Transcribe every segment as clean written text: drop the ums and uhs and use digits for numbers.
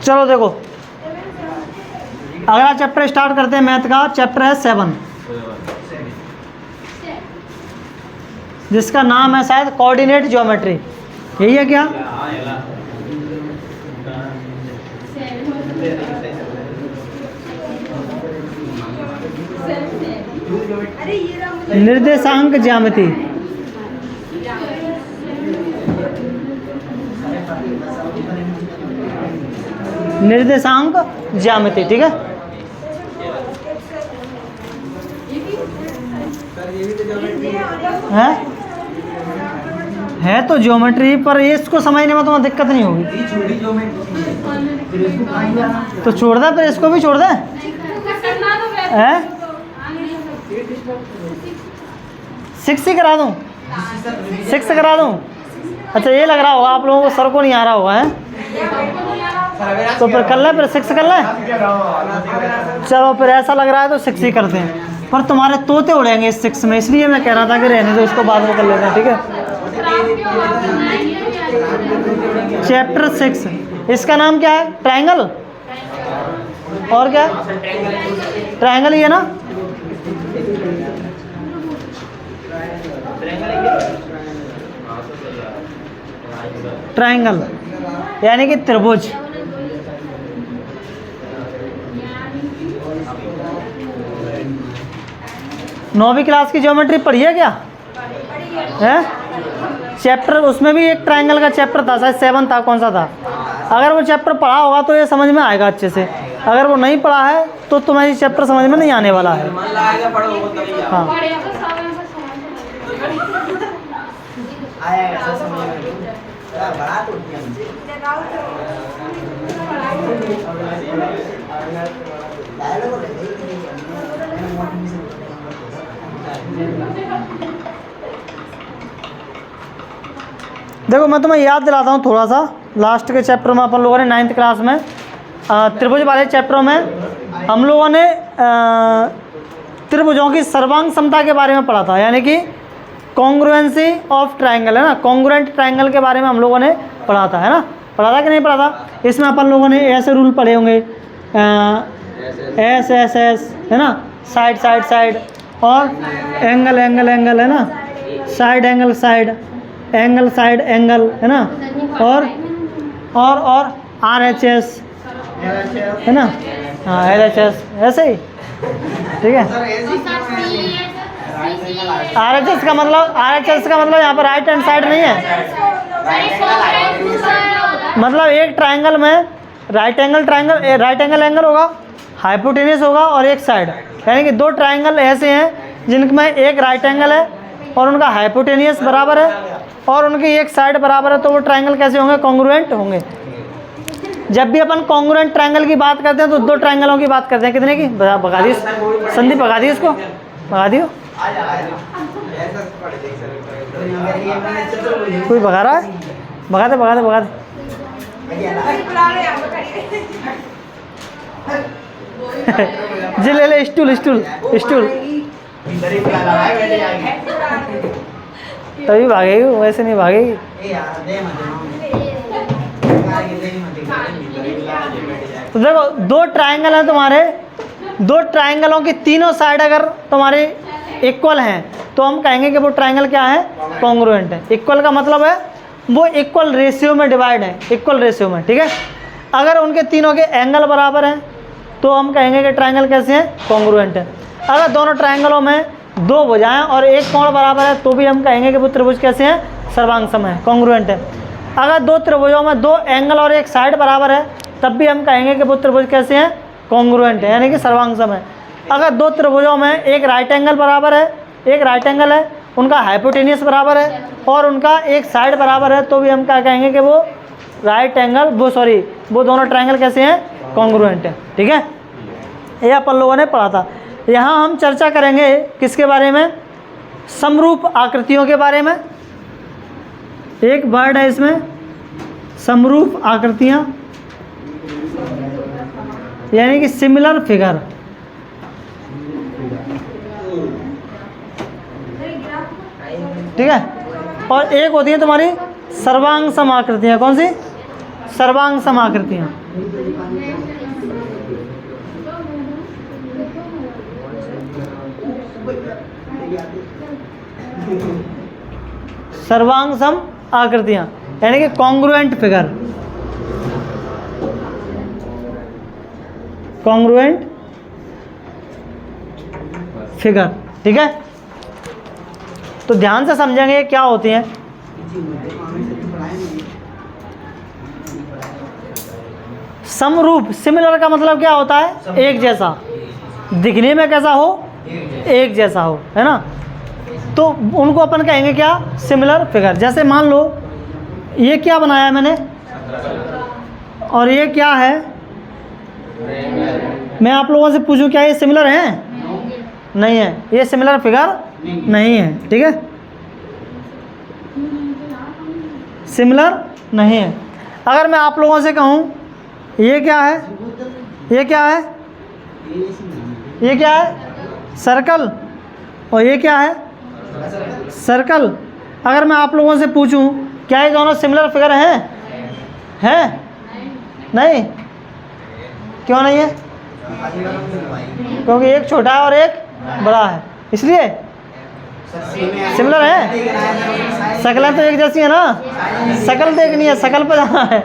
चलो देखो, अगला चैप्टर स्टार्ट करते हैं मैथ का। चैप्टर है 7, जिसका नाम है शायद कोऑर्डिनेट ज्योमेट्री। यही है क्या? निर्देशांक ज्यामिति। निर्देशांक ज्यामिति, ठीक है। है तो ज्योमेट्री, पर ये इसको समझने में तुम्हें दिक्कत नहीं होगी। तो छोड़ दे, फिर इसको भी छोड़ दे। हैं 6 ही करा दूं? 6 करा दूं? अच्छा, ये लग रहा होगा आप लोगों को सर को नहीं आ रहा होगा, है? तो फिर कर ले, फिर 6 कर ले। चलो फिर ऐसा लग रहा है तो 6 ही करते हैं, पर तुम्हारे तोते उड़ेंगे इस 6 में, इसलिए मैं कह रहा था कि रहने दो, इसको बाद में कर लेते हैं, ठीक है। चैप्टर 6, इसका नाम क्या है? ट्रायंगल। और क्या? ट्रायंगल ही है ना? ट्रायंगल यानी कि त्रिभुज। नौवीं क्लास की ज्योमेट्री पढ़ी है क्या? है चैप्टर, उसमें भी एक ट्रायंगल का चैप्टर था, शायद 7 था, कौन सा था? अगर वो चैप्टर पढ़ा होगा तो ये समझ में आएगा अच्छे से, अगर वो नहीं पढ़ा है तो तुम्हें ये चैप्टर समझ में नहीं आने वाला है। हाँ देखो, मैं तुम्हें याद दिलाता हूँ थोड़ा सा। लास्ट के चैप्टर में अपन लोगों ने 9th क्लास में त्रिभुज वाले चैप्टरों में हम लोगों ने त्रिभुजों की सर्वांग समता के बारे में पढ़ा था, यानी कि कॉन्ग्रुएंसी ऑफ ट्रायंगल, है ना। कॉन्ग्रुएंट ट्रायंगल के बारे में हम लोगों ने पढ़ा था, है ना। पढ़ा था कि नहीं पढ़ा था? इसमें अपन लोगों ने ऐसे रूल पढ़े होंगे, एस एस एस, है ना, साइड साइड साइड, और एंगल एंगल एंगल, है ना, side angle side, angle side angle, है ना, और आर एच एस, है ना, हाँ एल एच एस, ऐसे ही, ठीक है। आर एच एस का मतलब यहाँ पर राइट हैंड साइड नहीं है, मतलब एक ट्रायंगल में राइट एंगल एंगल होगा, हाइपोटेन्यूस होगा और एक साइड, यानी कि 2 ट्रायंगल ऐसे हैं जिनमें एक राइट एंगल है और उनका हाइपोटेन्यूस बराबर है और उनकी एक साइड बराबर है, तो वो ट्रायंगल कैसे होंगे? कॉन्ग्रुएंट होंगे। जब भी अपन कॉन्ग्रुएंट ट्रायंगल की बात करते हैं तो 2 ट्रायंगलों की बात करते हैं। कितने की? भगा दी संदीप, भगा दी इसको, भगा दियो। कोई भगा रहा है? भगा दे, भगा दे, भगा दे। जी ले ले, स्टूल स्टूल स्टूल, तभी भागेगी, वैसे नहीं भागेगी। तो देखो, 2 ट्रायंगल हैं तुम्हारे, 2 ट्रायंगलों की तीनों साइड अगर तुम्हारे इक्वल हैं तो हम कहेंगे कि वो ट्रायंगल क्या है? कॉन्ग्रुएंट है। इक्वल का मतलब है वो इक्वल रेशियो में डिवाइड है, इक्वल रेशियो में, ठीक है। अगर उनके तीनों के एंगल बराबर हैं तो हम कहेंगे कि ट्रायंगल कैसे हैं? कॉन्ग्रुएंट है। अगर दोनों ट्रायंगलों में 2 भुजाएं और एक कोण बराबर है तो भी हम कहेंगे कि वो त्रिभुज कैसे हैं? सर्वांगसम है, कॉन्ग्रुएंट है। अगर 2 त्रिभुजों में 2 एंगल और एक साइड बराबर है तब भी हम कहेंगे कि वो त्रिभुज कैसे हैं? कॉन्ग्रुएंट है, यानी कि सर्वांगसम है। अगर 2 त्रिभुजों में एक राइट एंगल बराबर है, एक राइट एंगल है, उनका हाइपोटेन्यूस बराबर है और उनका एक साइड बराबर है, तो भी हम क्या कहेंगे कि वो वो दोनों ट्रायंगल कैसे हैं? कॉन्ग्रुएंट है, ठीक है। ये अपन लोगों ने पढ़ा था। यहाँ हम चर्चा करेंगे किसके बारे में? समरूप आकृतियों के बारे में। एक वर्ड है इसमें, समरूप आकृतियाँ, यानी कि सिमिलर फिगर। ठीक है। और एक होती है तुम्हारी सर्वांग सम आकृतियाँ। कौन सी? सर्वांग सम आकृतियाँ। सर्वांग सम आकृतियाँ यानी कि कॉन्ग्रुएंट फिगर, कॉन्ग्रुएंट फिगर, ठीक है। तो ध्यान से समझेंगे ये क्या होती हैं। समरूप, सिमिलर का मतलब क्या होता है, एक जैसा, दिखने में कैसा हो, एक जैसा हो, है ना। तो उनको अपन कहेंगे क्या, सिमिलर फिगर। जैसे मान लो ये क्या बनाया है मैंने, और ये क्या है, मैं आप लोगों से पूछूं क्या ये सिमिलर है, नहीं है, ये सिमिलर फिगर नहीं है, ठीक है, सिमिलर नहीं है। अगर मैं आप लोगों से कहूं ये क्या है, ये क्या है, ये क्या है, सर्कल, और ये क्या है, सर्कल। अगर मैं आप लोगों से पूछूं क्या ये दोनों सिमिलर फिगर हैं नहीं, क्यों नहीं है, क्योंकि एक छोटा है और एक बड़ा है, इसलिए सिमिलर है। शकलें तो एक जैसी है ना, शकल देखनी है, शकल पर जाना है।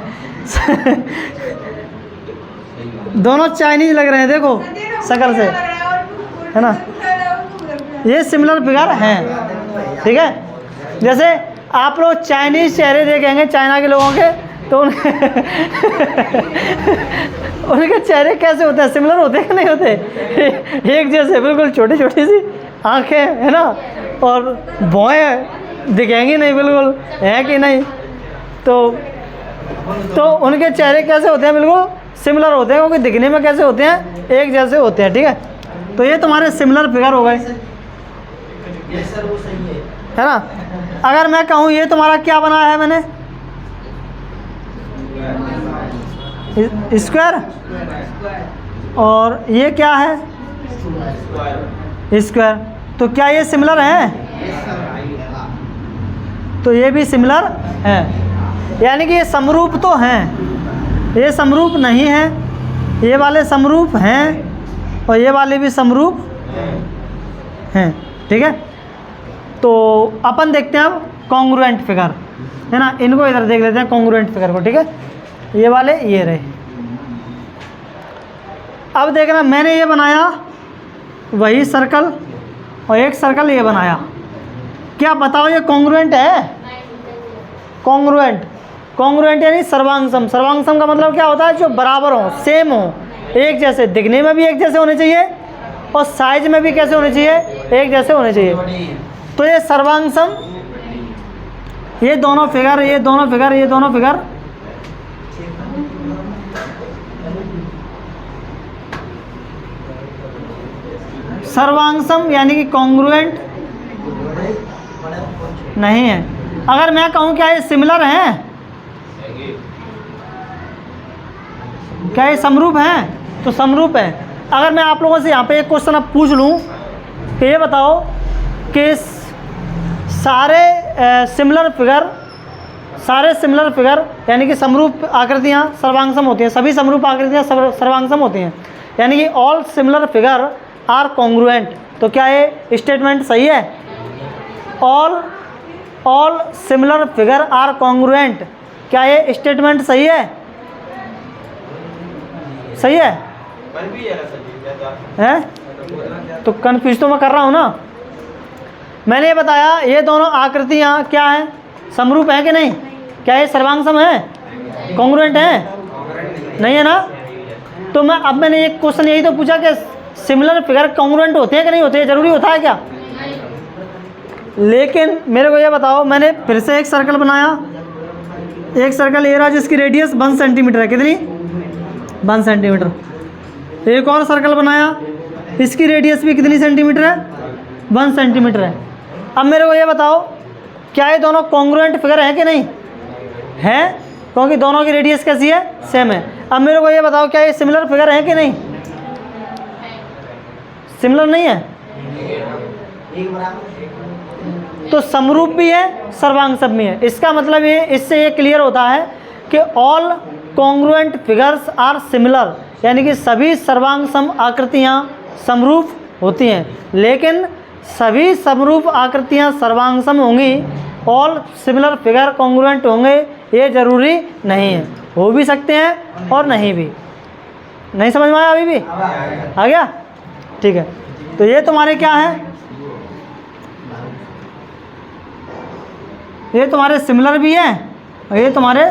दोनों चाइनीज लग रहे हैं, देखो शकल से, है ना, ये सिमिलर फिगर हैं, ठीक है। जैसे आप लोग चाइनीज चेहरे देखेंगे चाइना के लोगों के, तो उनके चेहरे कैसे होते हैं, सिमिलर होते हैं कि नहीं होते, एक जैसे, बिल्कुल छोटी छोटी सी आंखें, है ना, और भौएं दिखेंगी नहीं, बिल्कुल है कि नहीं। तो उनके चेहरे कैसे होते हैं, बिल्कुल सिमिलर होते हैं, क्योंकि दिखने में कैसे होते हैं, एक जैसे होते हैं, ठीक है। तो ये तुम्हारे सिमिलर फिगर हो गए, है ना। अगर मैं कहूँ ये तुम्हारा क्या बनाया है मैंने, स्क्वायर, और ये क्या है, स्क्वायर, तो क्या ये सिमिलर है, तो ये भी सिमिलर है, यानी कि ये समरूप तो हैं, ये समरूप नहीं है, ये वाले समरूप हैं और ये वाले भी समरूप हैं, ठीक है। तो अपन देखते हैं अब कॉन्ग्रुएंट फिगर, है ना, इनको इधर देख लेते हैं कॉन्ग्रुएंट फिगर को, ठीक है। ये वाले ये रहे। अब देखना, मैंने ये बनाया वही सर्कल और एक सर्कल ये बनाया, क्या बताओ ये कॉन्ग्रुएंट है, कॉन्ग्रुएंट, कॉन्ग्रुएंट यानी सर्वांगसम। सर्वांगसम का मतलब क्या होता है, जो बराबर हो, सेम हो, एक जैसे, दिखने में भी एक जैसे होने चाहिए और साइज में भी कैसे होने चाहिए, एक जैसे होने चाहिए। तो ये सर्वांगसम, ये दोनों फिगर, ये दोनों फिगर, ये दोनों फिगर सर्वांगसम यानी कि कॉन्ग्रुएंट नहीं है। अगर मैं कहूँ क्या ये सिमिलर हैं, क्या ये समरूप हैं, तो समरूप है। अगर मैं आप लोगों से यहाँ पे एक क्वेश्चन अब पूछ लूँ कि ये बताओ कि सारे सिमिलर फिगर यानी कि समरूप आकृतियाँ सर्वांगसम होती हैं, सभी समरूप आकृतियाँ सर्वांगसम होती हैं, यानी कि all similar figure are congruent. तो क्या ये स्टेटमेंट सही है, all similar figure are congruent, क्या ये स्टेटमेंट सही है, सही है, तो कन्फ्यूज तो मैं कर रहा हूँ ना। मैंने ये बताया ये दोनों आकृतियाँ क्या हैं, समरूप हैं कि नहीं, क्या ये सर्वांगसम है, कॉन्ग्रुएंट है, नहीं है ना। तो मैंने एक क्वेश्चन यही तो पूछा कि सिमिलर फिगर कॉन्ग्रुएंट होते हैं कि नहीं होते हैं, जरूरी होता है क्या। लेकिन मेरे को ये बताओ, मैंने फिर से एक सर्कल बनाया, एक सर्कल ये रहा जिसकी रेडियस 1 सेंटीमीटर है, कितनी, 1 सेंटीमीटर। एक और सर्कल बनाया, इसकी रेडियस भी कितनी सेंटीमीटर है, 1 सेंटीमीटर है। अब मेरे को ये बताओ क्या ये दोनों कॉन्ग्रुएंट फिगर हैं कि नहीं हैं, क्योंकि दोनों की रेडियस कैसी है, सेम है। अब मेरे को ये बताओ क्या ये सिमिलर फिगर हैं कि नहीं, सिमिलर नहीं है, तो समरूप भी है, सर्वांगसम भी है। इसका मतलब ये, इससे ये क्लियर होता है कि all congruent figures are similar, यानी कि सभी सर्वांग सम आकृतियाँ समरूप होती हैं, लेकिन सभी समरूप आकृतियाँ सर्वांग सम होंगी, ऑल सिमिलर फिगर कॉन्ग्रुएंट होंगे, ये जरूरी नहीं है। हो भी सकते हैं और नहीं भी। नहीं समझ में आया अभी भी? आ गया? ठीक है। तो ये तुम्हारे क्या है, ये तुम्हारे सिमिलर भी है और ये तुम्हारे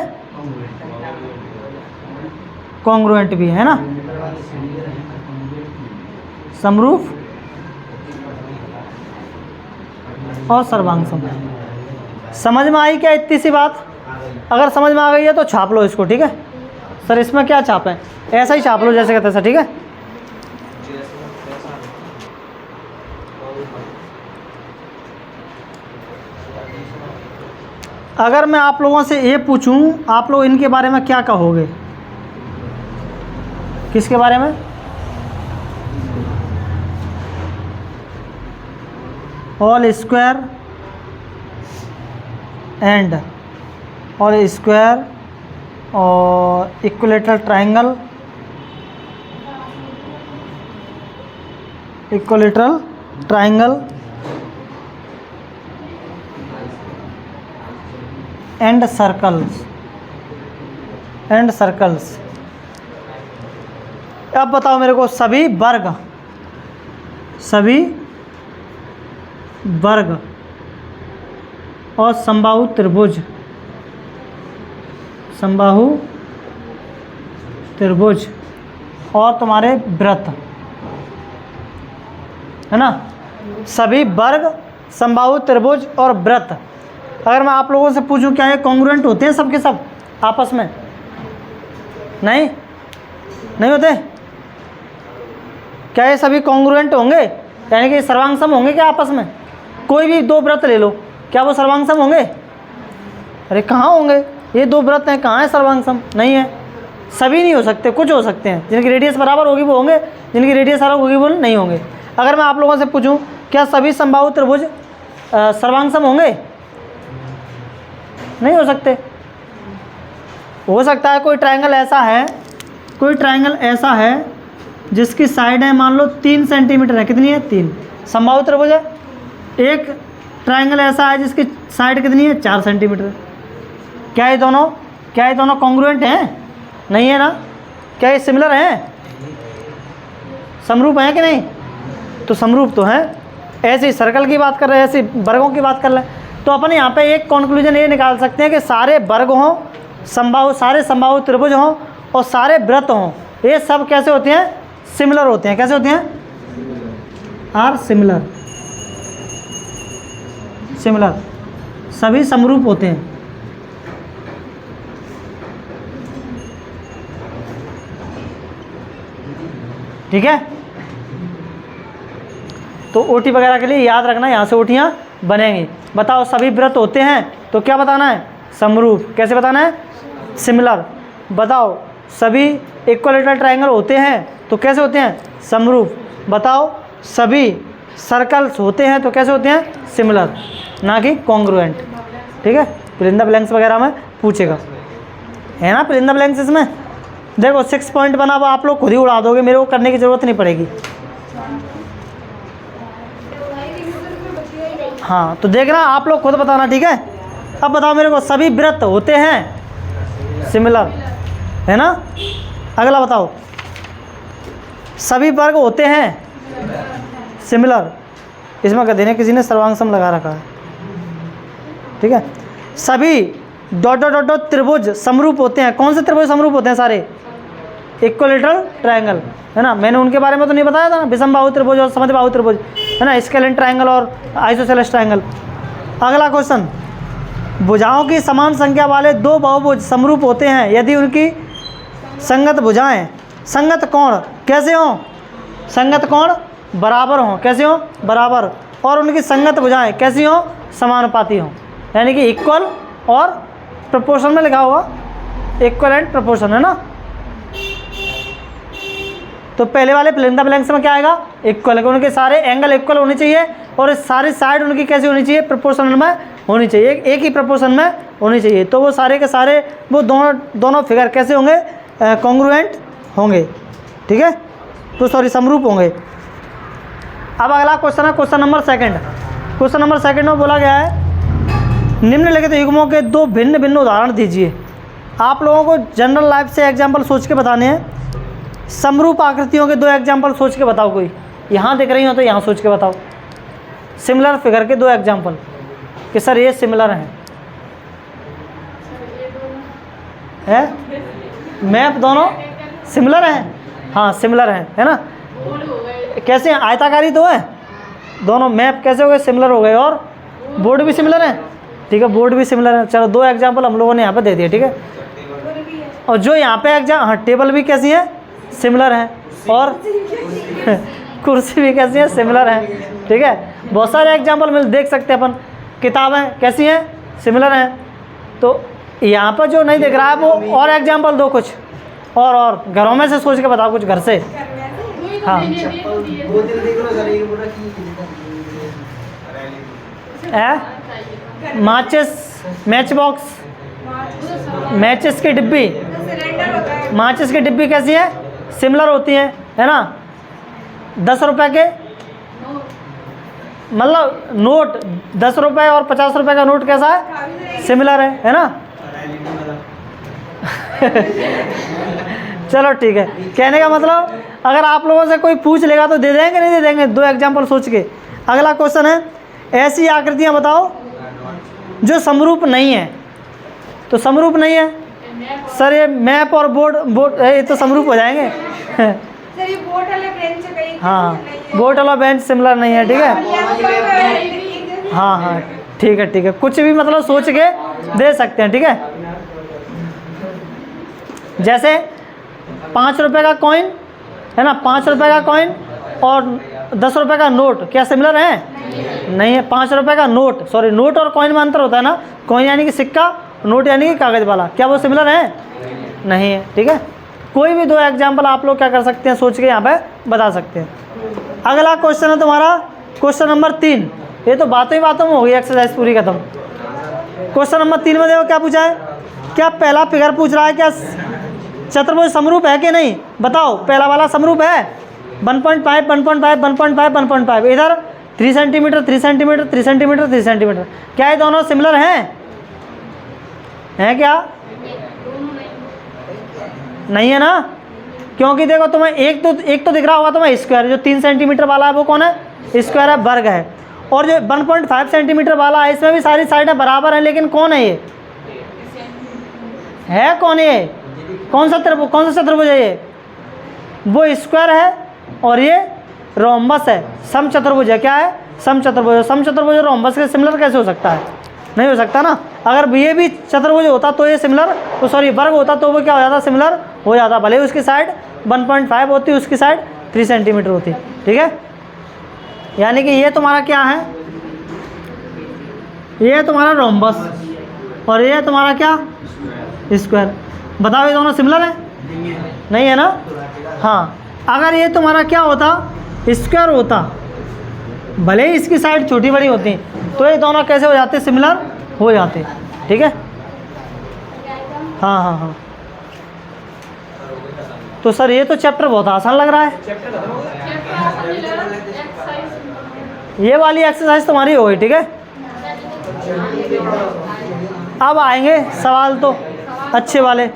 कॉन्ग्रुएंट भी है ना, समरूप और सर्वांग सम। समझ में आई क्या इतनी सी बात? अगर समझ में आ गई है तो छाप लो इसको, ठीक है। सर इसमें क्या छापें? ऐसा ही छाप लो जैसे कहते हैं सर, ठीक है। अगर मैं आप लोगों से ये पूछूं, आप लोग इनके बारे में क्या कहोगे? किसके बारे में? All square and all square और equilateral triangle, equilateral triangle and circles, and circles. अब बताओ मेरे को, सभी वर्ग, सभी वर्ग और समबाहु त्रिभुज, समबाहु त्रिभुज और तुम्हारे वृत्त, है ना, सभी वर्ग, समबाहु त्रिभुज और वृत्त। अगर मैं आप लोगों से पूछूं क्या ये कॉन्ग्रुएंट होते हैं सब के सब आपस में? नहीं, नहीं होते। क्या ये सभी कॉन्ग्रुएंट होंगे, यानी कि सर्वांग सम होंगे क्या आपस में? कोई भी दो वृत्त ले लो, क्या वो सर्वांग सम होंगे? अरे कहाँ होंगे, ये दो वृत्त हैं, कहाँ है सर्वांग सम? नहीं है। सभी नहीं हो सकते, कुछ हो सकते हैं, जिनकी रेडियस बराबर होगी वो होंगे, जिनकी रेडियस अलग होगी वो नहीं होंगे। अगर मैं आप लोगों से पूछूं क्या सभी समबाहु त्रिभुज सर्वांग सम होंगे? नहीं हो सकते। हो सकता है कोई ट्रायंगल ऐसा है, कोई ट्रायंगल ऐसा है जिसकी साइड है मान लो 3 सेंटीमीटर है, कितनी है? 3। समबाहु त्रिभुज है। एक ट्रायंगल ऐसा है जिसकी साइड कितनी है? 4 सेंटीमीटर। क्या ये दोनों कॉन्ग्रुएंट हैं? नहीं है ना। क्या ये सिमिलर हैं? समरूप हैं कि नहीं? तो समरूप तो हैं। ऐसे ही सर्कल की बात कर रहे हैं, ऐसे वर्गों की बात कर रहे हैं। तो अपन यहाँ पे एक कंक्लूजन ये निकाल सकते हैं कि सारे वर्ग हों, सारे समबाहु त्रिभुज हों और सारे वृत्त हों, ये सब कैसे होते हैं? सिमिलर होते हैं। कैसे होते हैं? आर सिमिलर, सिमिलर, सभी समरूप होते हैं। ठीक है। तो ओटी वगैरह के लिए याद रखना, यहाँ से ओटियाँ बनेंगी। बताओ सभी वृत्त होते हैं तो क्या बताना है? समरूप। कैसे बताना है? सिमिलर। बताओ सभी इक्विलेटरल ट्रायंगल होते हैं तो कैसे होते हैं? समरूप। बताओ सभी सर्कल्स होते हैं तो कैसे होते हैं? सिमिलर, ना कि कॉन्ग्रुएंट। ठीक है। फिल इन द ब्लैंक्स वगैरह में पूछेगा, है ना, फिल इन द ब्लैंक्स। इसमें देखो 6 पॉइंट बना हुआ, आप लोग खुद ही उड़ा दोगे, मेरे को करने की ज़रूरत नहीं पड़ेगी। हाँ, तो देखना आप लोग खुद बताना, ठीक है। अब बताओ मेरे को, सभी वृत्त होते हैं सिमिलर, है ना। अगला बताओ, सभी वर्ग होते हैं सिमिलर। इसमें कह देने किसी ने सर्वांग सम लगा रखा है, ठीक है। सभी डॉट डॉट डॉट डॉट त्रिभुज समरूप होते हैं। कौन से त्रिभुज समरूप होते हैं? सारे इक्विलेटरल ट्रायंगल, है ना। मैंने उनके बारे में तो नहीं बताया था ना, विषमबाहु त्रिभुज और समबाहु त्रिभुज, है ना, स्केलेन ट्रायंगल और आइसोसेलेस ट्रायंगल। अगला क्वेश्चन, भुजाओं की समान संख्या वाले दो बहुभुज समरूप होते हैं यदि उनकी संगत भुजाएं संगत कोण कैसे हों? संगत कोण बराबर हों। कैसे हों? बराबर। और उनकी संगत भुजाएं कैसी हों? समानुपाती हों, यानी कि इक्वल और प्रोपोर्शन में लिखा हुआ, इक्वल एंड प्रोपोर्शन, है ना। तो पहले वाले फिल इन द ब्लैंक्स में क्या आएगा? इक्वल। उनके सारे एंगल इक्वल होने चाहिए और सारी साइड उनकी कैसी होनी चाहिए? प्रोपोर्शनल में होनी चाहिए, एक ही प्रपोर्शन में होनी चाहिए। तो वो सारे के सारे वो दोनों फिगर कैसे होंगे, कॉन्ग्रुएंट होंगे, ठीक है, तो सॉरी समरूप होंगे। अब अगला क्वेश्चन है question number second. Question number second में बोला गया है निम्नलिखित युग्मों के दो भिन्न भिन्न उदाहरण दीजिए। आप लोगों को जनरल लाइफ से एग्जाम्पल सोच के बताने हैं। समरूप आकृतियों के दो एग्जाम्पल सोच के बताओ, कोई यहाँ दिख रही हो तो यहाँ सोच के बताओ। सिमिलर फिगर के दो एग्जाम्पल कि सर ये सिमिलर हैं, है मैप दोनों सिमिलर हैं, हाँ सिमिलर हैं, है ना। कैसे हैं, आयताकारी तो है दोनों, मैप कैसे हो गए, सिमिलर हो गए, और बोर्ड भी सिमिलर है, ठीक है, बोर्ड भी सिमिलर है। चलो दो एग्जाम्पल हम लोगों ने यहाँ पे दे दिए, ठीक है। और जो यहाँ पे हाँ टेबल भी कैसी है, सिमिलर है, और कुर्सी भी कैसी है, सिमिलर है, ठीक है। बहुत सारे एग्जाम्पल मिल देख सकते हैं अपन। किताबें कैसी हैं, सिमिलर हैं। तो यहाँ पर जो नहीं दिख रहा है वो और एग्जाम्पल दो कुछ, और घरों में से सोच के बताओ कुछ, घर से। हाँ माचिस, मैच बॉक्स, मैचिस की डिब्बी, माचिस की डिब्बी कैसी है, सिमिलर होती है ना। 10 रुपए के मतलब नोट, 10 रुपए और 50 रुपए का नोट कैसा है, सिमिलर है ना। चलो ठीक है, कहने का मतलब अगर आप लोगों से कोई पूछ लेगा तो दे देंगे, नहीं दे देंगे, दो एग्जाम्पल सोच के। अगला क्वेश्चन है ऐसी आकृतियां बताओ जो समरूप नहीं है। तो समरूप नहीं है सर, ये मैप और बोर्ड ये तो समरूप हो जाएंगे। सर ये बोट वाला बेंच है कहीं, हाँ बोट वाला बेंच सिमिलर नहीं है, ठीक है। हाँ ठीक है, कुछ भी मतलब सोच के दे सकते हैं, ठीक है। जैसे 5 रुपए का कॉइन है ना, 5 रुपए का कॉइन और 10 रुपए का नोट क्या सिमिलर है, नहीं है। 5 रुपए का नोट, सॉरी नोट और कॉइन में अंतर होता है ना, कॉइन यानी कि सिक्का, नोट यानी कि कागज वाला, क्या वो सिमिलर है, नहीं है, ठीक है। कोई भी दो एग्जाम्पल आप लोग क्या कर सकते हैं, सोच के यहाँ पे बता सकते हैं। अगला क्वेश्चन है तुम्हारा क्वेश्चन नंबर 3। ये तो बातों ही बातों में हो गई, एक्सरसाइज पूरी खत्म। क्वेश्चन नंबर 3 में देखो क्या पूछा है, क्या पहला फिगर पूछ रहा है क्या चतुर्भुज समरूप है कि नहीं, बताओ। पहला वाला समरूप है, 1.5 1.5 1.5 1.5, इधर 3 सेंटीमीटर 3 सेंटीमीटर 3 सेंटीमीटर 3 सेंटीमीटर, क्या ये दोनों सिमिलर हैं क्या, नहीं है ना। क्योंकि देखो तुम्हें एक तो दिख रहा होगा तुम्हें स्क्वायर, जो 3 सेंटीमीटर वाला है वो कौन है, स्क्वायर है, वर्ग है। और जो 1.5 सेंटीमीटर वाला है इसमें भी सारी साइडें बराबर हैं, लेकिन कौन है ये, है कौन, ये कौन सा चतुर्भुज है, ये वो स्क्वायर है और ये रोम्बस है, समचतुर्भुज है। क्या है, समचतुर्भुज। समचतुर्भुज और रोम्बस के सिमिलर कैसे हो सकता है, नहीं हो सकता ना। अगर ये भी चतुर्भुज होता तो ये सिमिलर, तो सॉरी वर्ग होता तो वो क्या हो जाता, सिमिलर हो जाता, भले उसकी साइड 1.5 होती, उसकी साइड 3 सेंटीमीटर होती, ठीक है। यानी कि ये तुम्हारा क्या है, ये तुम्हारा रोम्बस और ये तुम्हारा क्या, स्क्वायर। बताओ ये दोनों सिमिलर है, नहीं है ना। हाँ अगर ये तुम्हारा क्या होता, स्क्वायर होता, भले ही इसकी साइड छोटी बड़ी होती, तो ये दोनों कैसे हो जाते, सिमिलर हो जाते, ठीक है। हाँ तो सर ये तो चैप्टर बहुत आसान लग रहा है। ये वाली एक्सरसाइज तुम्हारी हो गई, ठीक है। अब आएंगे सवाल तो अच्छे वाले।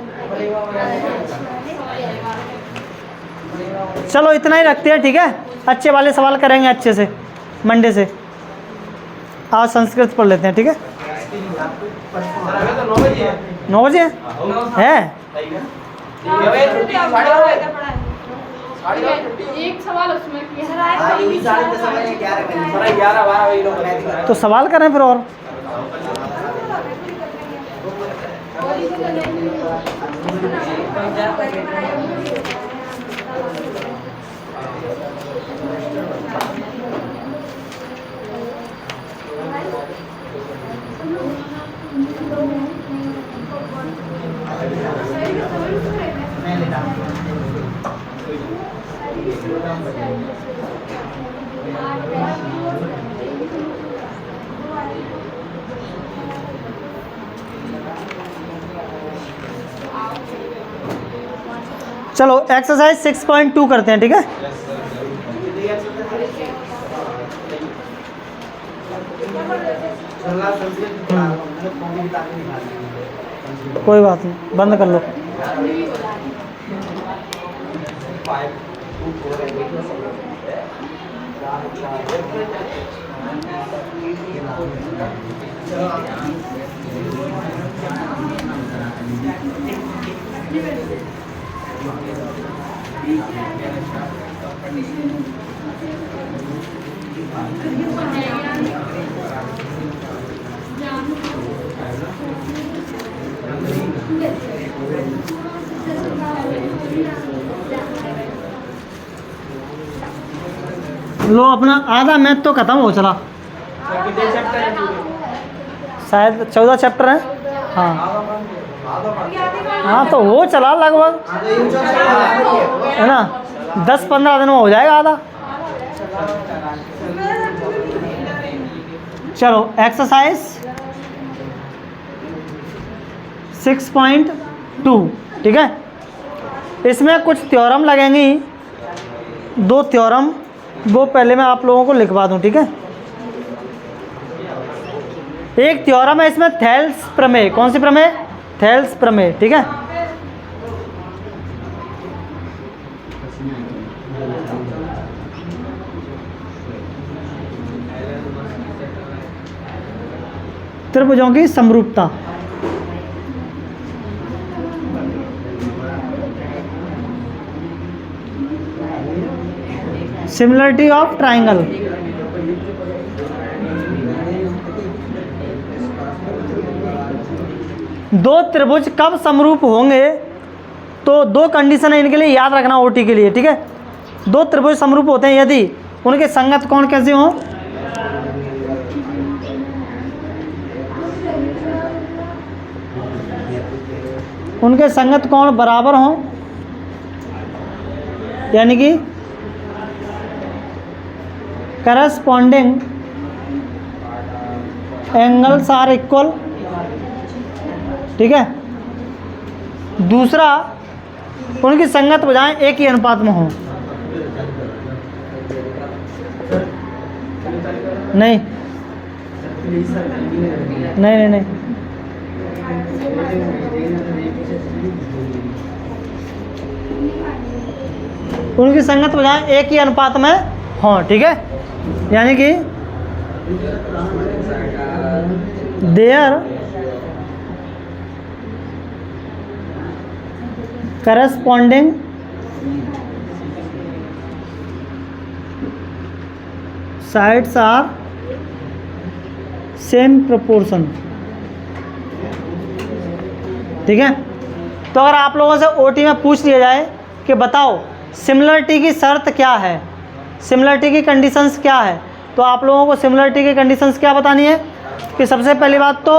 चलो इतना ही रखते हैं, ठीक है। अच्छे वाले सवाल करेंगे अच्छे से मंडे से। आज संस्कृत पढ़ लेते हैं, ठीक है। 9 बजे है। एक सवाल उसमें तो सवाल करें फिर और चलो एक्सरसाइज 6.2 करते हैं, ठीक है। कोई बात नहीं, बंद कर लो। लो अपना आधा मैथ तो खत्म हो चला, शायद 14 चैप्टर है। हाँ हाँ, तो हो चला लगभग, है ना, 10-15 दिन में हो जाएगा आधा। चलो एक्सरसाइज 6.2, ठीक है। इसमें कुछ थ्योरम लगेंगी, 2 थ्योरम, वो पहले मैं आप लोगों को लिखवा दूं, ठीक है। एक थ्योरम है इसमें थेल्स प्रमेय। कौन सी प्रमेय? थेल्स प्रमेय, ठीक है। त्रिभुजों की समरूपता। Similarity of triangle. दो त्रिभुज कब समरूप होंगे, तो 2 कंडीशन है इनके लिए, याद रखना ओटी के लिए, ठीक है। 2 त्रिभुज समरूप होते हैं यदि उनके संगत कोण कैसे हों, उनके संगत कोण बराबर हों, यानी कि करस्पॉन्डिंग एंगल्स आर इक्वल, ठीक है। दूसरा, उनकी संगत भुजाएं एक ही अनुपात में हों। नहीं नहीं नहीं नहीं, उनकी संगत भुजाएं एक ही अनुपात में हों, ठीक है। यानी कि their corresponding sides are same proportion, ठीक है। तो अगर आप लोगों से ओटी में पूछ लिया जाए कि बताओ सिमिलरिटी की शर्त क्या है, सिमिलरिटी की कंडीशंस क्या है, तो आप लोगों को सिमिलरिटी की कंडीशंस क्या बतानी है कि सबसे पहली बात तो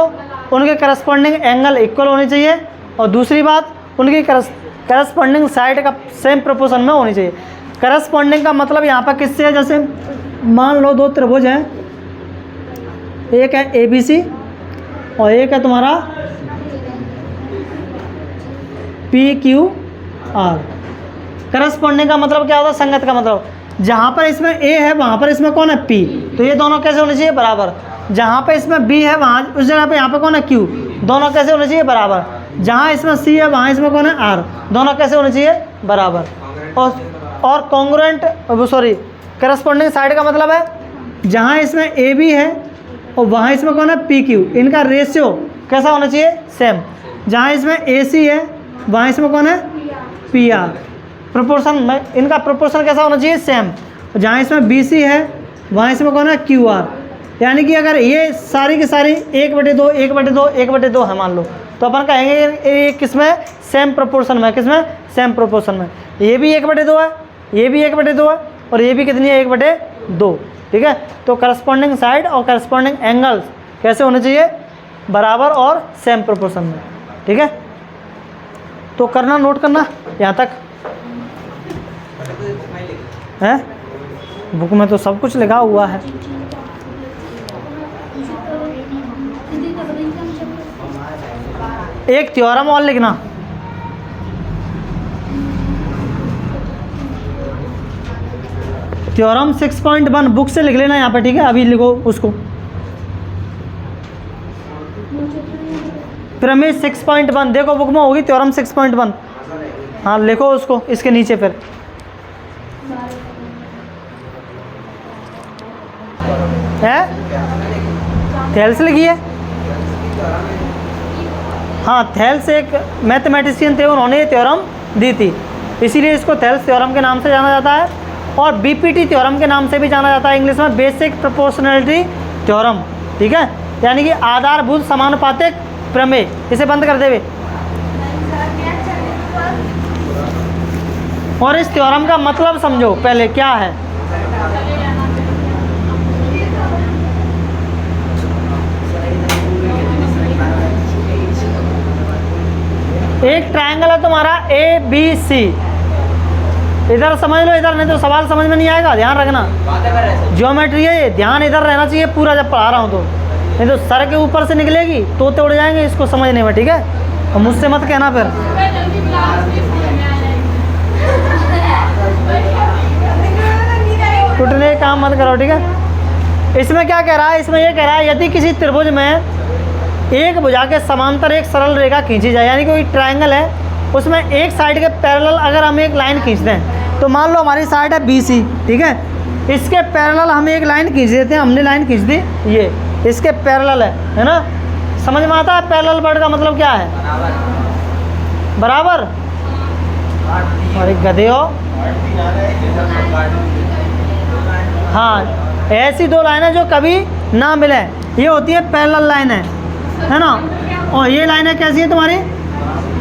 उनके करस्पॉन्डिंग एंगल इक्वल होनी चाहिए, और दूसरी बात उनकी करस्पॉन्डिंग साइड का सेम प्रोपोर्शन में होनी चाहिए। करस्पॉन्डिंग का मतलब यहाँ पर किससे है, जैसे मान लो 2 त्रिभुज हैं, एक है ABC और एक है तुम्हारा PQR। करस्पॉन्डिंग का मतलब क्या होता है, संगत का मतलब, जहाँ पर इसमें A है वहाँ पर इसमें कौन है P, तो ये दोनों कैसे होने चाहिए, बराबर। जहाँ पर इसमें B है वहाँ उस जगह पे यहाँ पे कौन है Q, दोनों कैसे होने चाहिए, बराबर। जहाँ इसमें C है वहाँ इसमें कौन है R, दोनों कैसे होने चाहिए, बराबर। और कॉन्ग्रुएंट, सॉरी, करस्पॉन्डिंग साइड का मतलब है जहाँ इसमें AB है और वहाँ इसमें कौन है PQ, इनका रेशियो कैसा होना चाहिए, सेम। जहाँ इसमें AC है वहाँ इसमें कौन है PR, प्रोपोर्शन में इनका प्रोपोर्शन कैसा होना चाहिए, सेम। जहाँ इसमें BC है वहाँ इसमें कौन है QR। यानी कि अगर ये सारी की सारी 1/2 1/2 1/2 है मान लो, तो अपन कहेंगे ये किस में, सेम प्रोपोर्शन में, किस में, सेम प्रोपोर्शन में। ये भी 1/2 है, ये भी 1/2 है, और ये भी कितनी है, 1/2, ठीक है। तो करस्पॉन्डिंग साइड और करस्पॉन्डिंग एंगल्स कैसे होने चाहिए, बराबर और सेम प्रोपोर्शन में, ठीक है। तो करना, नोट करना यहाँ तक है, बुक में तो सब कुछ लिखा हुआ है। एक थ्योरम और लिखना, थ्योरम 6.1 बुक से लिख लेना यहाँ पे, ठीक है, अभी लिखो उसको। प्रमेय 6.1 देखो बुक में होगी, थ्योरम 6.1। हाँ लिखो उसको इसके नीचे फिर। है थेल्स लिखी है। हाँ थेल्स एक मैथमेटिशियन थे, उन्होंने ये थ्योरम दी थी, इसीलिए इसको थेल्स थ्योरम के नाम से जाना जाता है। और बीपीटी थ्योरम के नाम से भी जाना जाता है इंग्लिश में, बेसिक प्रोपोर्शनैलिटी थ्योरम, ठीक है, यानी कि आधारभूत समानुपातिक प्रमेय। इसे बंद कर देवे। और इस थ्योरम का मतलब समझो पहले क्या है। एक ट्रायंगल है तुम्हारा ए बी सी, इधर समझ लो, इधर नहीं तो सवाल समझ में नहीं आएगा, ध्यान रखना। ज्योमेट्री है ये, ध्यान इधर रहना चाहिए पूरा जब पढ़ा रहा हूँ तो, नहीं तो सर के ऊपर से निकलेगी तो उड़ जाएंगे इसको समझने में, ठीक है। और मुझसे मत कहना फिर। टूटने का काम मत करो, ठीक है। इसमें क्या कह रहा है, इसमें ये कह रहा है यदि किसी त्रिभुज में एक भुजा के समांतर एक सरल रेखा खींची जाए, यानी कोई ट्रायंगल है उसमें एक साइड के पैरेलल अगर हम एक लाइन खींच दें, तो मान लो हमारी साइड है बी सी, ठीक है, इसके पैरेलल हम एक लाइन खींच देते हैं, हमने लाइन खींच दी, ये इसके पैरेलल है ना। समझ में आता है पैरेलल वर्ड का मतलब क्या है? बराबर। अरे गधे हो। हाँ ऐसी दो लाइनें जो कभी ना मिले, ये होती है पैरेलल लाइनें, है ना। और ये लाइनें कैसी हैं तुम्हारी?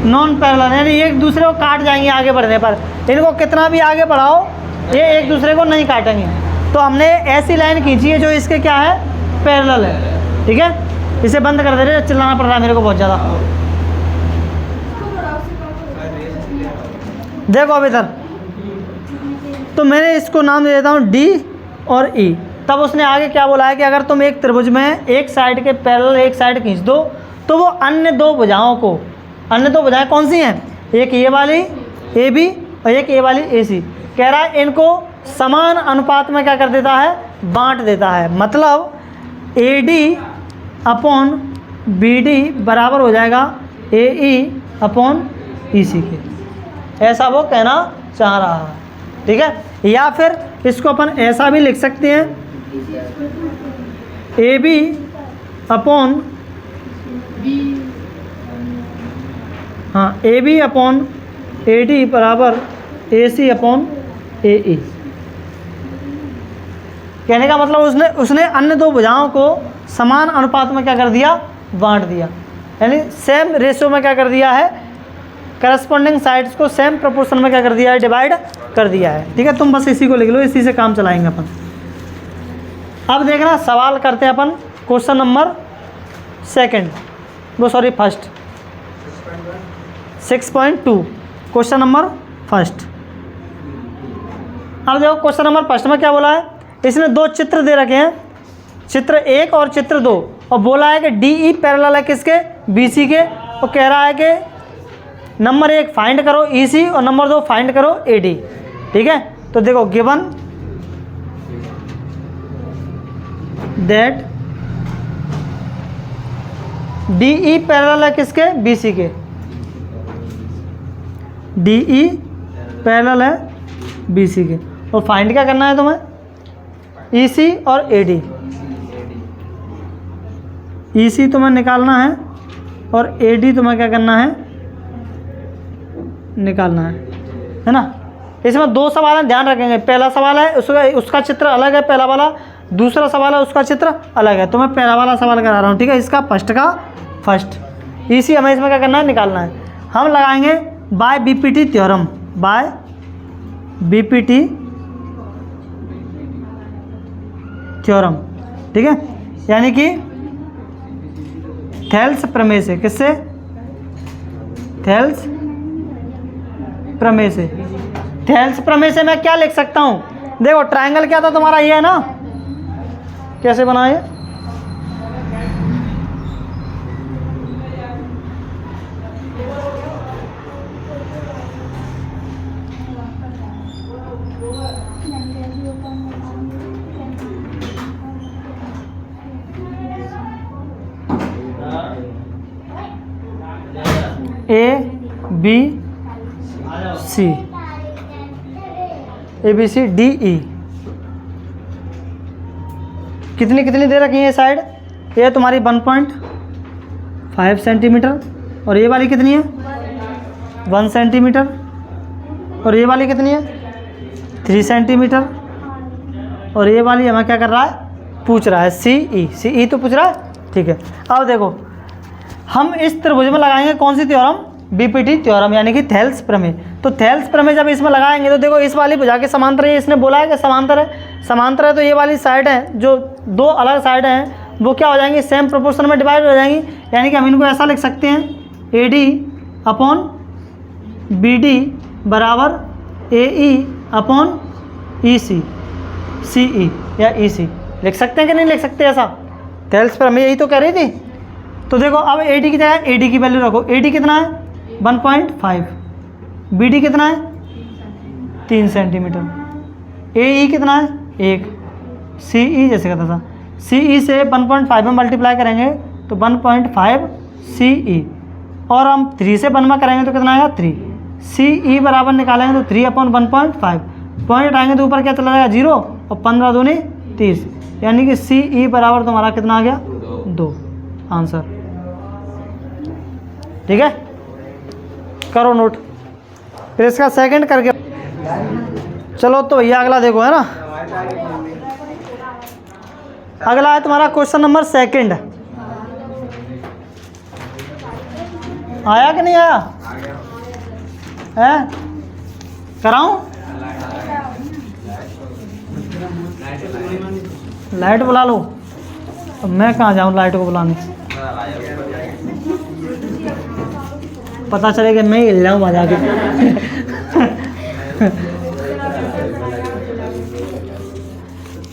नॉन पैरेलल, यानी एक दूसरे को काट जाएंगी आगे बढ़ने पर। इनको कितना भी आगे बढ़ाओ ये एक दूसरे को नहीं काटेंगे। तो हमने ऐसी लाइन खींची है जो इसके क्या है, पैरेलल है, ठीक है। इसे बंद कर दे रहे, चिल्लाना पड़ रहा है मेरे को बहुत ज़्यादा। देखो अब इधर तो मैंने इसको नाम दे देता हूँ डी और ई। तब उसने आगे क्या बोला है कि अगर तुम एक त्रिभुज में एक साइड के पैरेलल एक साइड खींच दो तो वो अन्य दो भुजाओं को, अन्य दो भुजाएं कौन सी हैं, एक ये वाली ए बी और एक ये वाली ए सी, कह रहा है इनको समान अनुपात में क्या कर देता है, बांट देता है। मतलब A D upon B D बराबर हो जाएगा ए ई अपॉन ई सी के, ऐसा वो कहना चाह रहा है, ठीक है। या फिर इसको अपन ऐसा भी लिख सकते हैं, ए बी अपॉन, हाँ A B upon A D बराबर ए सी अपॉन ए ई। कहने का मतलब उसने अन्य दो भुजाओं को समान अनुपात में क्या कर दिया, बांट दिया, यानी सेम रेशियो में क्या कर दिया है, करस्पॉन्डिंग साइड्स को सेम प्रोपोर्शन में क्या कर दिया है, डिवाइड कर दिया है, ठीक है। तुम बस इसी को लिख लो, इसी से काम चलाएंगे अपन। अब देखना सवाल करते हैं अपन क्वेश्चन नंबर सेकंड, वो sorry first, 6.2 question number first. अब देखो क्वेश्चन नंबर फर्स्ट में क्या बोला है, इसने दो चित्र दे रखे हैं, चित्र 1 और चित्र 2, और बोला है कि डी ई पैरेलल है किसके, बी सी के, और कह रहा है कि नंबर 1 फाइंड करो ई सी और नंबर 2 फाइंड करो ए डी, ठीक है। तो देखो given that D E parallel है किसके, बी सी के, डी ई पैरेलल है बी सी के, और फाइंड क्या करना है तुम्हें, ई सी और ए डी। ई सी तुम्हें निकालना है और ए डी तुम्हें क्या करना है, निकालना है ना। इसमें दो सवाल हैं, ध्यान रखेंगे। पहला सवाल है उसका चित्र अलग है, पहला वाला, दूसरा सवाल है उसका चित्र अलग है। तो मैं पहला वाला सवाल करा रहा हूँ, ठीक है, इसका फर्स्ट का फर्स्ट। ई सी हमें इसमें क्या करना है, निकालना है। हम लगाएंगे by BPT theorem, by BPT theorem, ठीक है, यानी कि थेल्स प्रमेय से, किससे, थेल्स प्रमेय से। थेल्स प्रमेय से मैं क्या लिख सकता हूँ, देखो ट्रायंगल क्या था तुम्हारा, ये है ना, कैसे बना ये, ABC, ABCDE। कितनी कितनी दे रखी है ये साइड? ये तुम्हारी 1.5 सेंटीमीटर, और ये वाली कितनी है? 1 सेंटीमीटर, और ये वाली कितनी है? 3 सेंटीमीटर, और ये वाली हमें क्या कर रहा है? पूछ रहा है CE तो पूछ रहा है। ठीक है, अब देखो हम इस त्रिभुज में लगाएंगे कौन सी थ्योरम? BPT थ्योरम, यानी कि थेल्स प्रमेय। तो थेल्स प्रमेय जब इसमें लगाएंगे तो देखो इस वाली भुजा के समांतर है, इसने बोला है कि समांतर है, समांतर है तो ये वाली साइड है, जो दो अलग साइड हैं वो क्या हो जाएंगी? सेम प्रोपोर्शन में डिवाइड हो जाएंगी। यानी कि हम इनको ऐसा लिख सकते हैं AD अपॉन BD बराबर AE अपॉन EC, CE या EC। लिख सकते हैं कि नहीं लिख सकते ऐसा? थेल्स प्रमेय यही तो कह रही थी। तो देखो अब AD की जगह AD की वैल्यू रखो। AD कितना है? 1.5। BD कितना है? 3 सेंटीमीटर। AE कितना है? 1। CE जैसे कहता था, CE से 1.5 में मल्टीप्लाई करेंगे तो 1.5 CE, और हम 3 से 1 में करेंगे तो कितना आएगा? 3। CE बराबर निकालेंगे तो 3 अपॉन 1.5, पॉइंट आएंगे तो ऊपर क्या चला जाएगा? 0, और 15 दूनी 30, यानी कि CE बराबर तुम्हारा कितना आ गया? 2 आंसर। ठीक है, करो नोट। फिर इसका सेकंड करके चलो। तो भैया अगला देखो, है ना, अगला है तुम्हारा क्वेश्चन नंबर सेकंड। आया कि नहीं आया? है? कराऊं? लाइट बुला लो। अब मैं कहाँ जाऊँ लाइट को बुलाने? पता चलेगा मैं ही हिल जाऊँ वहाँ जाके।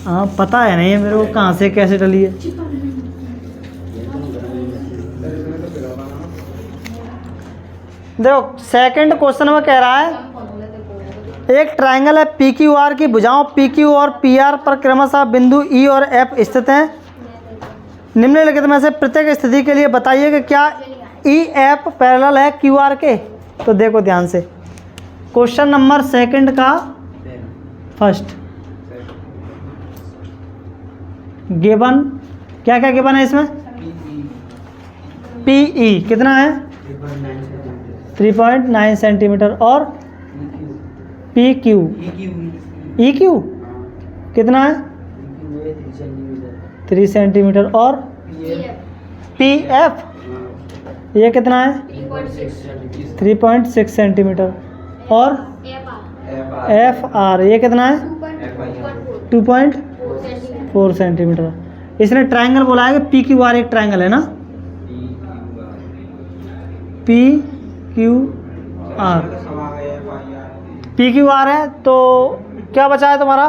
हाँ, पता है नहीं मेरे को कहाँ से कैसे डली है। देखो सेकंड क्वेश्चन में कह रहा है एक ट्रायंगल है PQR की भुजाओं PQ और PR पर क्रमशः बिंदु E और F स्थित हैं। निम्नलिखित में से प्रत्येक स्थिति के लिए बताइए कि क्या EF पैरेलल है QR के। तो देखो ध्यान से, क्वेश्चन नंबर सेकंड का फर्स्ट गिवन, क्या क्या गिवन है इसमें? PE कितना है? 3.9 सेंटीमीटर, और PQ EQ कितना है? 3 सेंटीमीटर, और PF ये कितना है? 3.6 सेंटीमीटर, और FR ये कितना है? 2.4 सेंटीमीटर। इसने ट्रायंगल बोला है कि PQR एक ट्रायंगल है ना, PQR है। तो क्या बचा है तुम्हारा?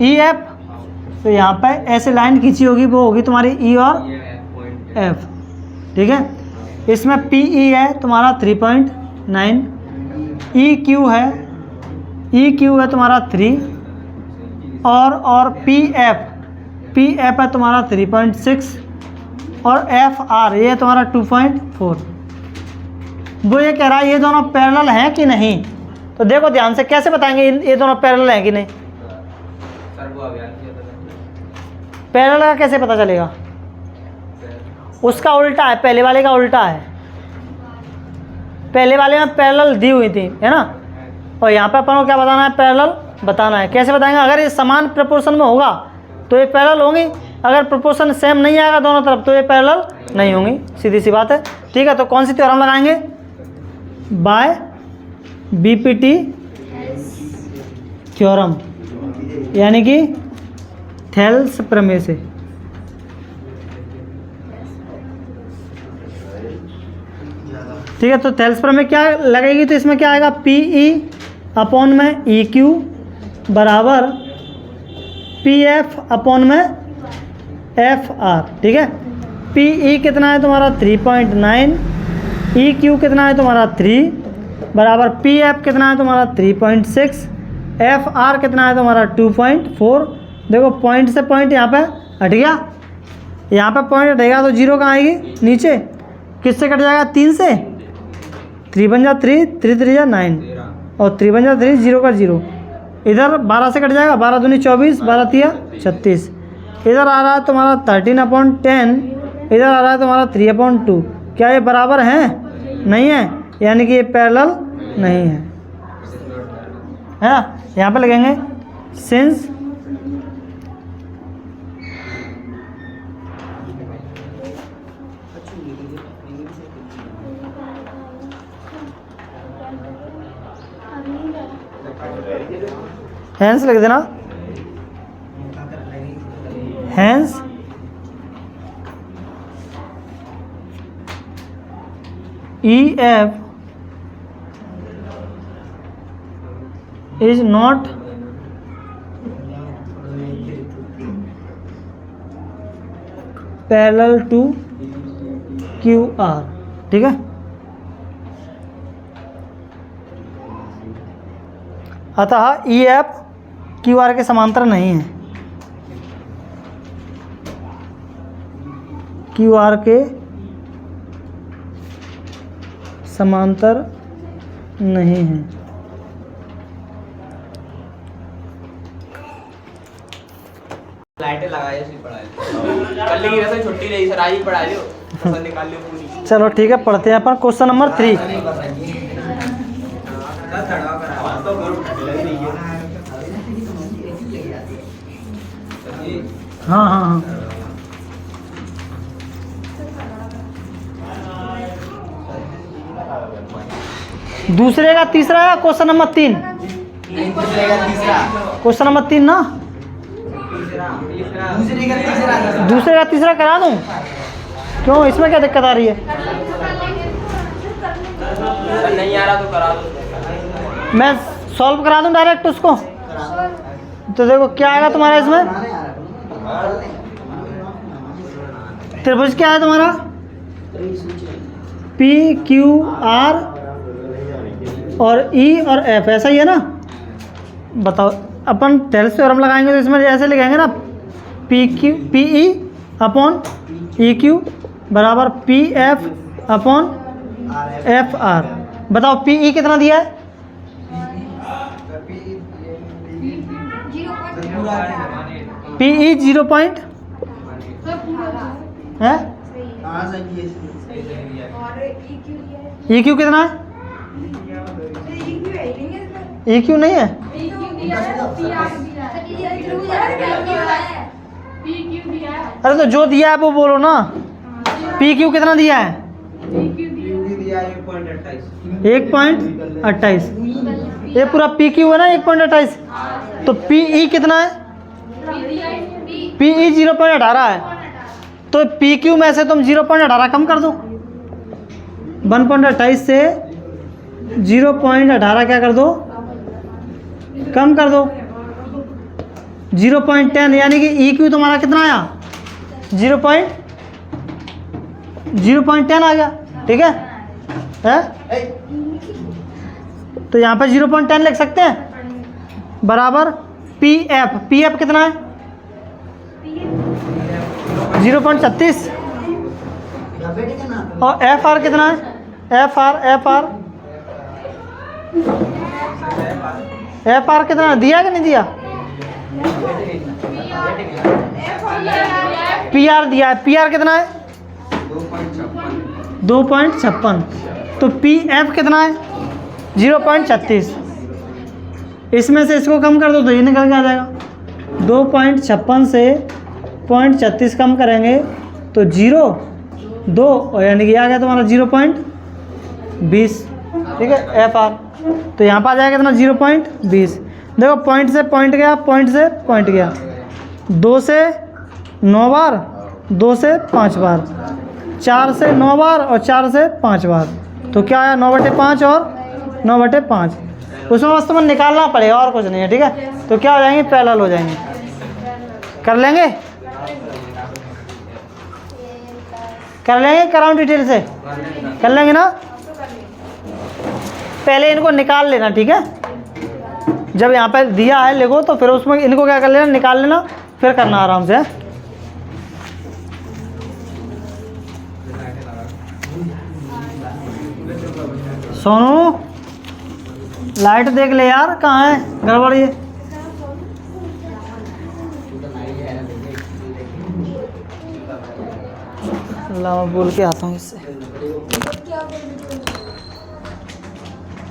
EF। तो यहाँ पे ऐसे लाइन खींची होगी, वो होगी तुम्हारी E और F। ठीक है, इसमें PE है तुम्हारा 3.9, EQ है तुम्हारा 3, और PF है तुम्हारा 3.6, और FR ये तुम्हारा 2.4। वो ये कह रहा है ये दोनों पैरेलल हैं कि नहीं। तो देखो ध्यान से, कैसे बताएंगे ये दोनों पैरेलल हैं कि नहीं? पैरेलल का कैसे पता चलेगा? उसका उल्टा है, पहले वाले का उल्टा है। पहले वाले में पैरेलल दी हुई थी, है ना, और यहाँ पे अपन को क्या बताना है? पैरेलल बताना है। कैसे बताएंगे? अगर ये समान प्रोपोर्शन में होगा तो ये पैरेलल होंगी, अगर प्रोपोर्शन सेम नहीं आएगा दोनों तरफ तो ये पैरेलल नहीं होंगी, सीधी सी बात है। ठीक है, तो कौन सी थ्योरम लगाएंगे? बाय BPT थ्योरम, यानी कि थेल्स प्रमेय से। ठीक है, तो थेल्स प्रमेय क्या लगेगी? तो इसमें क्या आएगा? PE अपॉन में EQ बराबर PF अपॉन में FR। ठीक है, PE कितना है तुम्हारा? 3.9, EQ कितना है तुम्हारा? 3 बराबर PF कितना है तुम्हारा? 3.6, FR कितना है तुम्हारा? 2.4। देखो पॉइंट से पॉइंट यहाँ पे हट गया, यहाँ पे पॉइंट हटेगा तो 0 कहाँ आएगी? नीचे। किससे कट जाएगा? 3 से। 3 बन जा 3, 3 3 जा 9 और 3 बन जा 3, 0 का 0। इधर 12 से कट जाएगा, 12 दूनी 24, 12 तिया 36। इधर आ रहा है तुम्हारा 13/10, इधर आ रहा है तुम्हारा 3/2। क्या ये बराबर हैं? नहीं है, यानी कि ये पैरेलल नहीं है ना। यहाँ पे लगेंगे सिंस हैंस लिख देना, hence EF is not parallel to QR। ठीक है, अतः EF QR के समांतर नहीं है, QR के समांतर नहीं है। लाइटें लगाई सी पढ़ाई कल की रसोई छुट्टी रही सर, आज ही पढ़ा लियो फसल निकाल लियो पूरी। चलो ठीक है, पढ़ते हैं अपन क्वेश्चन नंबर 3। हाँ हाँ हाँ, दूसरे का तीसरा है क्वेश्चन नंबर 3। क्वेश्चन नंबर 3 ना, दूसरे का तीसरा करा दूं? क्यों, इसमें क्या दिक्कत आ रही है? नहीं आ रहा तो करा दो, मैं सॉल्व करा दूं डायरेक्ट उसको। तो देखो क्या आएगा तुम्हारा इसमें, त्रिभुज क्या है तुम्हारा? PQR और E और F, ऐसा ही है ना? बताओ, अपन टेल्स थ्योरम लगाएंगे तो इसमें ऐसे लिखेंगे ना, PE अपॉन EQ बराबर PF अपॉन FR। बताओ PE कितना दिया है? PE 0 पॉइंट है, EQ कितना है? EQ नहीं है, अरे तो जो दिया है वो बोलो ना। PQ कितना दिया है? 1.28। ये पूरा PQ है ना 1.28, तो PE कितना है? PE 0.18 है, तो PQ में से तुम 0.18 कम कर दो। 1.28 से 0.18 क्या कर दो? कम कर दो। 0.10, यानी कि EQ तुम्हारा कितना आया? 0.10 आ गया। ठीक है, तो यहाँ पे 0.10 लिख सकते हैं बराबर PF कितना है? 0.36। और FR कितना है? FR कितना दिया कि नहीं दिया? PR दिया है। PR कितना है? 2.56। तो PF कितना है? 0.36। इसमें से इसको कम कर दो तो ये निकल के आ जाएगा। 2.56 से 0.36 कम करेंगे तो 0.2 और यानी कि आ गया तुम्हारा 0.20। ठीक है, FR तो यहाँ पर आ जाएगा कितना? 0.20। देखो पॉइंट से पॉइंट गया, पॉइंट से पॉइंट गया, 2 से 9 बार, 2 से 5 बार, 4 से 9 बार और 4 से 5 बार। तो क्या आया? 9/5 और 9/5। उसमें वास्तव में निकालना पड़ेगा और कुछ नहीं है। ठीक है, तो क्या हो जाएंगे? पैरेलल हो जाएंगे। कर लेंगे, कर लेंगे, कराऊं डिटेल से? कर लेंगे ना? पहले इनको निकाल लेना। ठीक है, जब यहाँ पे दिया है लिखो तो फिर उसमें इनको क्या कर लेना? निकाल लेना, फिर करना आराम से। सोनू लाइट देख ले यार, कहाँ है गड़बड़ ये। अल्लाह मैं बोल के आता हूँ इससे।